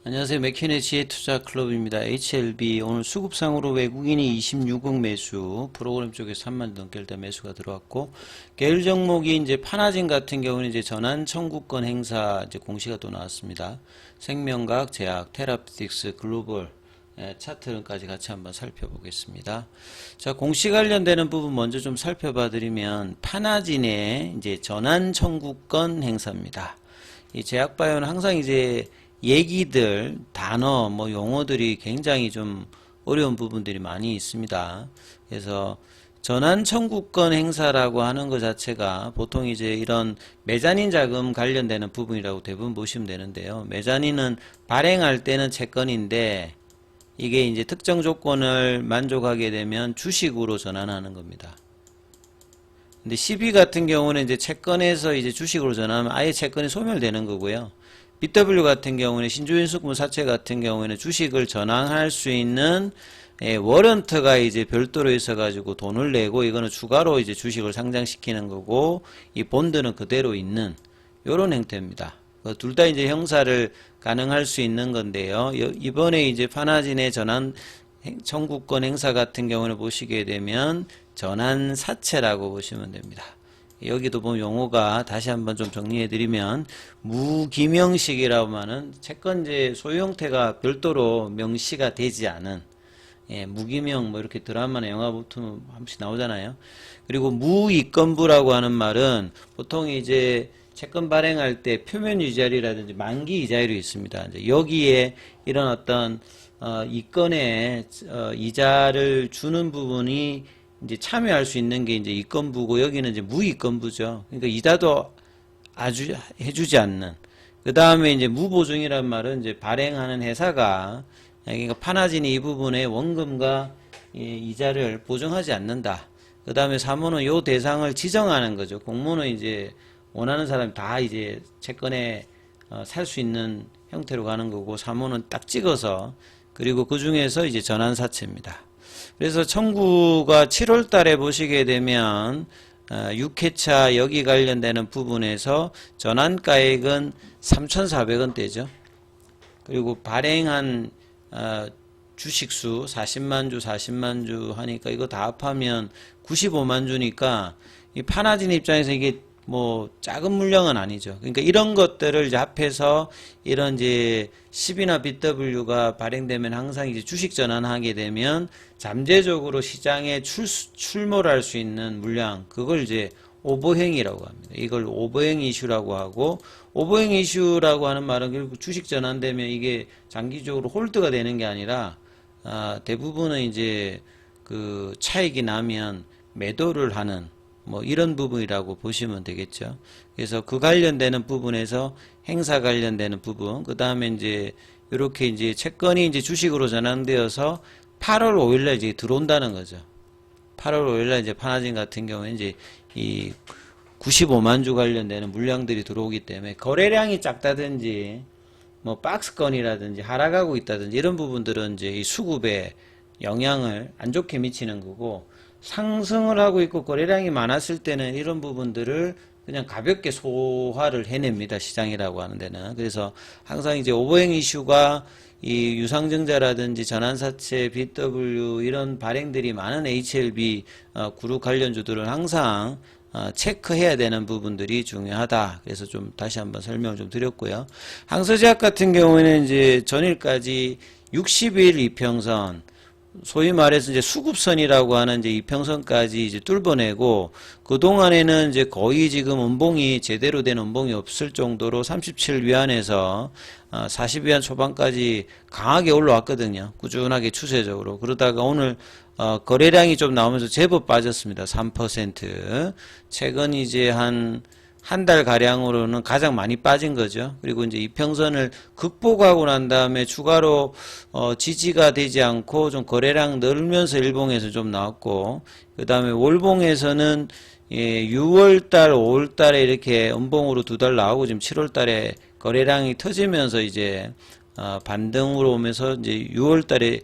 안녕하세요. 맥키네 지혜투자클럽입니다. HLB 오늘 수급상으로 외국인이 26억 매수, 프로그램 쪽에 3만 넘게 일단 매수가 들어왔고, 계열 종목이 이제 파나진 같은 경우는 이제 전환 청구권 행사 이제 공시가 또 나왔습니다. 생명과학, 제약, 테라피틱스, 글로벌 차트까지 같이 한번 살펴보겠습니다. 자, 공시 관련되는 부분 먼저 좀 살펴봐 드리면 파나진의 이제 전환 청구권 행사입니다. 이 제약바이오는 항상 이제 얘기들, 단어, 뭐 용어들이 굉장히 좀 어려운 부분들이 많이 있습니다. 그래서 전환 청구권 행사라고 하는 것 자체가 보통 이제 이런 메자닌 자금 관련되는 부분이라고 대부분 보시면 되는데요. 메자닌은 발행할 때는 채권인데 이게 이제 특정 조건을 만족하게 되면 주식으로 전환하는 겁니다. 근데 CB 같은 경우는 이제 채권에서 이제 주식으로 전환하면 아예 채권이 소멸되는 거고요. BW 같은 경우는 신주인수금 사채 같은 경우에는 주식을 전환할 수 있는 워런트가 이제 별도로 있어가지고 돈을 내고 이거는 추가로 이제 주식을 상장시키는 거고 이 본드는 그대로 있는 요런 형태입니다. 둘 다 이제 형사를 가능할 수 있는 건데요. 이번에 이제 파나진의 전환 청구권 행사 같은 경우는 보시게 되면 전환 사채라고 보시면 됩니다. 여기도 보면 용어가 다시 한번 좀 정리해드리면 무기명식이라고 하는 채권제 소유 형태가 별도로 명시가 되지 않은 무기명 뭐 이렇게 드라마나 영화 보통 한 번씩 나오잖아요. 그리고 무이권부라고 하는 말은 보통 이제 채권 발행할 때 표면 이자율이라든지 만기 이자율이 있습니다. 이제 여기에 이런 어떤 이권의 이자를 주는 부분이 이제 참여할 수 있는 게 이제 이권부고 여기는 이제 무이권부죠. 그러니까 이자도 아주 해주지 않는. 그 다음에 이제 무보증이란 말은 이제 발행하는 회사가 그러니까 파나진이 이 부분에 원금과 이자를 보증하지 않는다. 그 다음에 사모는 요 대상을 지정하는 거죠. 공모는 이제 원하는 사람이 다 이제 채권에 살 수 있는 형태로 가는 거고 사모는 딱 찍어서 그리고 그 중에서 이제 전환사채입니다. 그래서 청구가 7월 달에 보시게 되면 6회차 여기 관련되는 부분에서 전환가액은 3,400원대죠. 그리고 발행한 주식수 40만 주 하니까 이거 다 합하면 95만 주니까 이 파나진 입장에서 이게 뭐 작은 물량은 아니죠. 그러니까 이런 것들을 이제 합해서 이런 이제 10이나 BW가 발행되면 항상 이제 주식 전환하게 되면 잠재적으로 시장에 출몰할 수 있는 물량 그걸 이제 오버행이라고 합니다. 이걸 오버행 이슈라고 하고 오버행 이슈라고 하는 말은 결국 주식 전환되면 이게 장기적으로 홀드가 되는 게 아니라 대부분은 이제 그 차익이 나면 매도를 하는 뭐 이런 부분이라고 보시면 되겠죠. 그래서 그 관련되는 부분에서 행사 관련되는 부분, 그 다음에 이제 이렇게 이제 채권이 이제 주식으로 전환되어서 8월 5일날 이제 들어온다는 거죠. 8월 5일날 이제 파나진 같은 경우에 이제 이 95만 주 관련되는 물량들이 들어오기 때문에 거래량이 작다든지 뭐 박스권이라든지 하락하고 있다든지 이런 부분들은 이제 이 수급에 영향을 안 좋게 미치는 거고 상승을 하고 있고 거래량이 많았을 때는 이런 부분들을 그냥 가볍게 소화를 해냅니다. 시장이라고 하는 데는. 그래서 항상 이제 오버행 이슈가 이 유상증자라든지 전환사채, BW 이런 발행들이 많은 HLB 그룹 관련주들은 항상 체크해야 되는 부분들이 중요하다. 그래서 좀 다시 한번 설명을 좀 드렸고요. 항서제약 같은 경우에는 이제 전일까지 60일 이평선 소위 말해서 이제 수급선이라고 하는 이제 이평선까지 이제 뚫어내고 그동안에는 이제 거의 지금 음봉이 제대로 된 음봉이 없을 정도로 37위안에서 40위안 초반까지 강하게 올라왔거든요. 꾸준하게 추세적으로. 그러다가 오늘 거래량이 좀 나오면서 제법 빠졌습니다. 3%. 최근 이제 한 달 가량으로는 가장 많이 빠진 거죠. 그리고 이제 이평선을 극복하고 난 다음에 추가로 지지가 되지 않고 좀 거래량 늘면서 일봉에서 좀 나왔고 그 다음에 월봉에서는 6월달, 5월달에 이렇게 음봉으로 두 달 나오고 지금 7월달에 거래량이 터지면서 이제 반등으로 오면서 이제 6월달에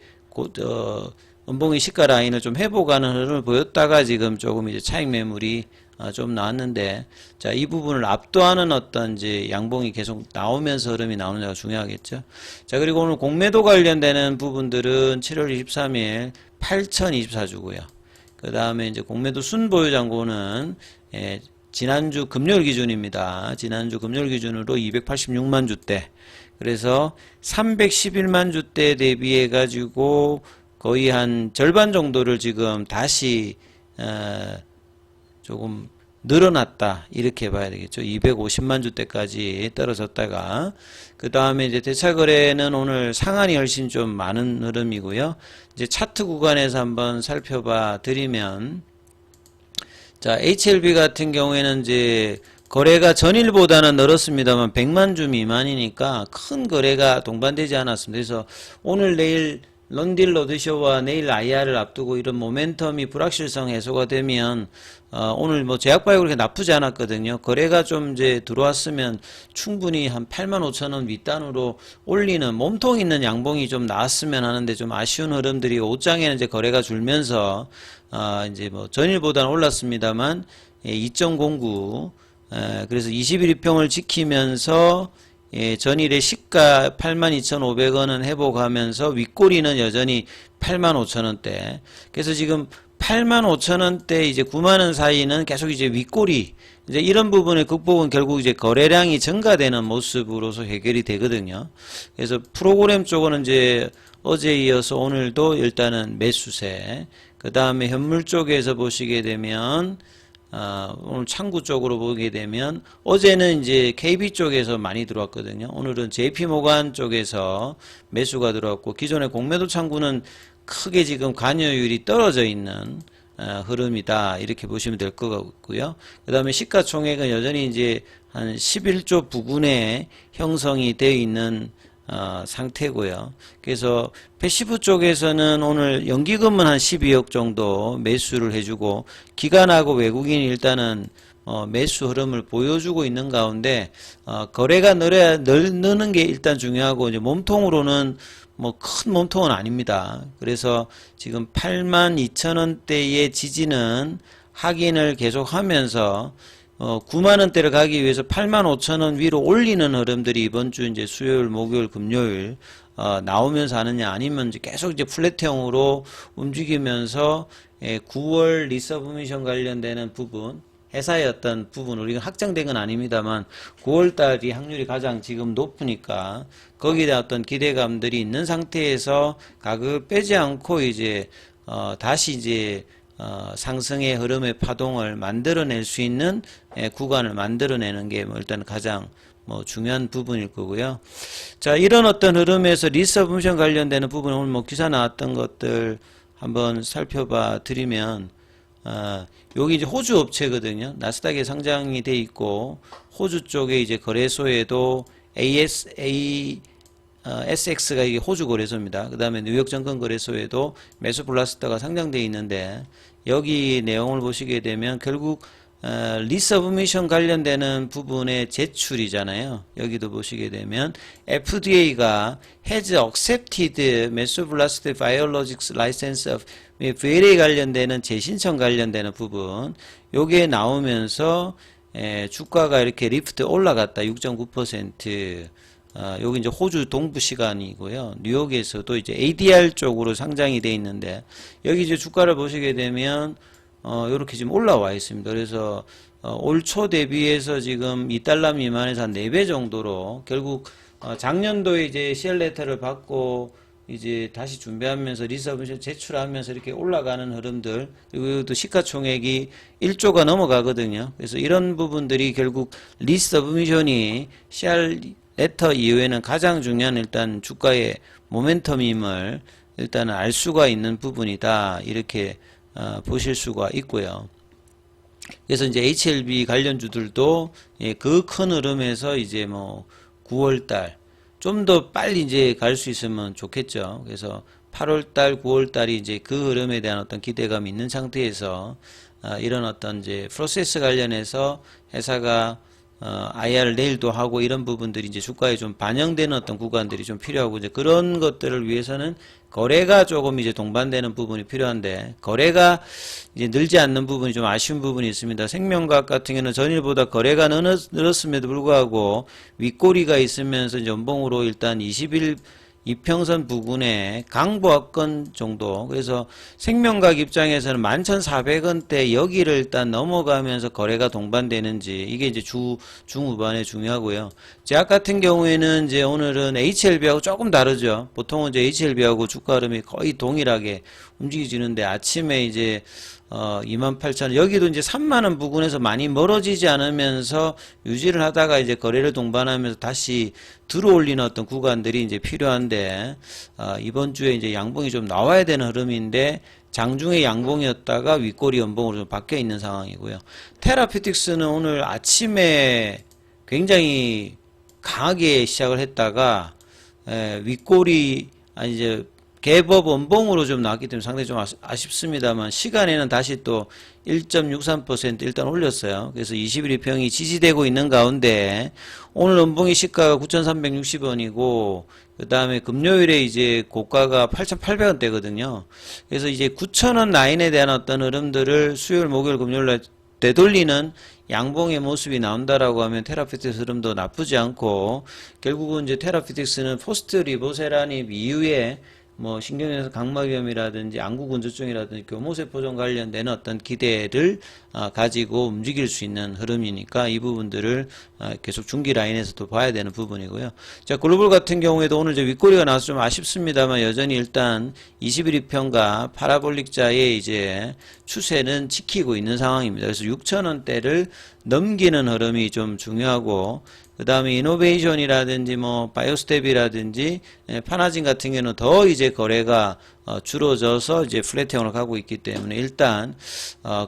음봉의 시가 라인을 좀 회복하는 흐름을 보였다가 지금 조금 이제 차익 매물이 좀 나왔는데, 자, 이 부분을 압도하는 어떤 이제 양봉이 계속 나오면서 흐름이 나오느냐가 중요하겠죠. 자, 그리고 오늘 공매도 관련되는 부분들은 7월 23일 8,024주고요. 그 다음에 이제 공매도 순보유 잔고는 지난주 금요일 기준입니다. 지난주 금요일 기준으로 286만 주대. 그래서 311만 주대 대비해 가지고 거의 한 절반 정도를 지금 다시 조금 늘어났다 이렇게 봐야 되겠죠. 250만 주대까지 떨어졌다가 그 다음에 이제 대차거래는 오늘 상한이 훨씬 좀 많은 흐름이고요. 이제 차트 구간에서 한번 살펴봐 드리면, 자, HLB 같은 경우에는 이제 거래가 전일보다는 늘었습니다만 100만 주 미만이니까 큰 거래가 동반되지 않았습니다. 그래서 오늘 내일 런딜 로드쇼와 내일 IR을 앞두고 이런 모멘텀이 불확실성 해소가 되면 오늘 뭐 제약바이오 그렇게 나쁘지 않았거든요. 거래가 좀 이제 들어왔으면 충분히 한 85,000원 윗단으로 올리는 몸통 있는 양봉이 좀 나왔으면 하는데 좀 아쉬운 흐름들이 옷장에는 이제 거래가 줄면서 이제 뭐 전일보다는 올랐습니다만 2.09 그래서 21일평을 지키면서 전일의 시가 82,500원은 회복하면서 윗꼬리는 여전히 85,000원대. 그래서 지금 85,000원대 이제 9만원 사이는 계속 이제 윗꼬리. 이제 이런 부분의 극복은 결국 이제 거래량이 증가되는 모습으로서 해결이 되거든요. 그래서 프로그램 쪽은 이제 어제 이어서 오늘도 일단은 매수세. 그 다음에 현물 쪽에서 보시게 되면 오늘 창구 쪽으로 보게 되면 어제는 이제 KB 쪽에서 많이 들어왔거든요. 오늘은 JP모간 쪽에서 매수가 들어왔고 기존의 공매도 창구는 크게 지금 관여율이 떨어져 있는 흐름이다 이렇게 보시면 될 것 같고요. 그 다음에 시가총액은 여전히 이제 한 11조 부근에 형성이 되어 있는 상태고요. 그래서 패시브 쪽에서는 오늘 연기금은 한 12억 정도 매수를 해주고 기관하고 외국인이 일단은 매수 흐름을 보여주고 있는 가운데 거래가 느는 게 일단 중요하고 이제 몸통으로는 뭐 큰 몸통은 아닙니다. 그래서 지금 82,000원대의 지지는 확인을 계속하면서 9만원대를 가기 위해서 85,000원 위로 올리는 흐름들이 이번 주 이제 수요일, 목요일, 금요일 나오면서 하느냐 아니면 이제 계속 이제 플랫형으로 움직이면서 9월 리서브미션 관련되는 부분 회사의 어떤 부분 우리가 확정된 건 아닙니다만 9월달이 확률이 가장 지금 높으니까 거기에 대한 어떤 기대감들이 있는 상태에서 가격을 빼지 않고 이제 다시 이제 상승의 흐름의 파동을 만들어낼 수 있는 구간을 만들어내는 게 뭐 일단 가장 뭐 중요한 부분일 거고요. 자, 이런 어떤 흐름에서 리서브미션 관련되는 부분 오늘 뭐 기사 나왔던 것들 한번 살펴봐 드리면 여기 이제 호주 업체거든요. 나스닥에 상장이 돼 있고 호주 쪽에 이제 거래소에도 SX가 이게 호주 거래소입니다. 그 다음에 뉴욕 증권 거래소에도 메소블라스터가 상장되어 있는데 여기 내용을 보시게 되면 결국 리서브미션 관련되는 부분의 제출이잖아요. 여기도 보시게 되면 FDA가 has accepted Mesoblast Biologics License of VLA 관련되는 재신청 관련되는 부분 요게 나오면서 주가가 이렇게 리프트 올라갔다 6.9%. 여기 이제 호주 동부 시간이고요. 뉴욕에서도 이제 ADR 쪽으로 상장이 돼 있는데 여기 이제 주가를 보시게 되면 이렇게 지금 올라와 있습니다. 그래서 올 초 대비해서 지금 2달러 미만에서 한 4배 정도로 결국 작년도에 이제 CL레터를 받고 이제 다시 준비하면서 리서브미션 제출하면서 이렇게 올라가는 흐름들 그리고 또 시가총액이 1조가 넘어가거든요. 그래서 이런 부분들이 결국 리서브미션이 CR레터 이후에는 가장 중요한 일단 주가의 모멘텀임을 일단 알 수가 있는 부분이다 이렇게 보실 수가 있고요. 그래서 이제 HLB 관련주들도 그 큰 흐름에서 이제 뭐 9월달 좀 더 빨리 이제 갈 수 있으면 좋겠죠. 그래서 8월달, 9월달이 이제 그 흐름에 대한 어떤 기대감이 있는 상태에서 이런 어떤 이제 프로세스 관련해서 회사가 IR 내일도 하고 이런 부분들이 이제 주가에 좀 반영되는 어떤 구간들이 좀 필요하고 이제 그런 것들을 위해서는 거래가 조금 이제 동반되는 부분이 필요한데 거래가 이제 늘지 않는 부분이 좀 아쉬운 부분이 있습니다. 생명과학 같은 경우는 전일보다 거래가 늘었음에도 불구하고 윗꼬리가 있으면서 이제 연봉으로 일단 20일 이평선 부근에 강보합권 정도 그래서 생명각 입장에서는 11,400원대 여기를 일단 넘어가면서 거래가 동반되는지 이게 이제 중후반에 중요하고요. 제약 같은 경우에는 이제 오늘은 HLB하고 조금 다르죠. 보통은 이제 HLB하고 주가 흐름이 거의 동일하게 움직이지는데 아침에 이제 28,000원 여기도 이제 3만원 부근에서 많이 멀어지지 않으면서 유지를 하다가 이제 거래를 동반하면서 다시 들어올리는 어떤 구간들이 이제 필요한데 이번 주에 이제 양봉이 좀 나와야 되는 흐름인데 장중에 양봉이었다가 윗꼬리 연봉으로 좀 바뀌어 있는 상황이고요. 테라피틱스는 오늘 아침에 굉장히 강하게 시작을 했다가 윗꼬리 이제 갭업 원봉으로 좀 나왔기 때문에 상당히 좀 아쉽습니다만 시간에는 다시 또 1.63% 일단 올렸어요. 그래서 21일 평이 지지되고 있는 가운데 오늘 원봉의 시가가 9,360원이고 그 다음에 금요일에 이제 고가가 8,800원대거든요. 그래서 이제 9,000원 라인에 대한 어떤 흐름들을 수요일, 목요일, 금요일날 되돌리는 양봉의 모습이 나온다라고 하면 테라피틱스 흐름도 나쁘지 않고 결국은 이제 테라피틱스는 포스트 리보세라닙 이후에 뭐 신경에서 각막염이라든지 안구건조증이라든지 교모세포종 관련된 어떤 기대를 가지고 움직일 수 있는 흐름이니까 이 부분들을 계속 중기 라인에서도 봐야 되는 부분이고요. 자, 글로벌 같은 경우에도 오늘 이제 윗꼬리가 나와서 좀 아쉽습니다만 여전히 일단 21일 평가 파라볼릭자의 이제 추세는 지키고 있는 상황입니다. 그래서 6,000원대를 넘기는 흐름이 좀 중요하고 그 다음에 이노베이션이라든지 뭐 바이오스텝이라든지 파나진 같은 경우는 더 이제 거래가 줄어져서 이제 플랫형으로 가고 있기 때문에 일단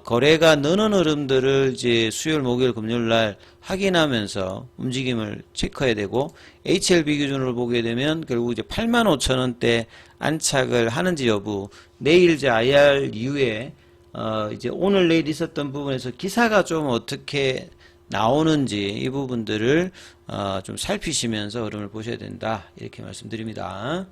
거래가 느는 흐름들을 이제 수요일, 목요일, 금요일 날 확인하면서 움직임을 체크해야 되고 HLB 기준으로 보게 되면 결국 이제 85,000원대 안착을 하는지 여부 내일 이제 IR 이후에 이제 오늘 내일 있었던 부분에서 기사가 좀 어떻게 나오는지 이 부분들을 좀 살피시면서 흐름을 보셔야 된다 이렇게 말씀드립니다.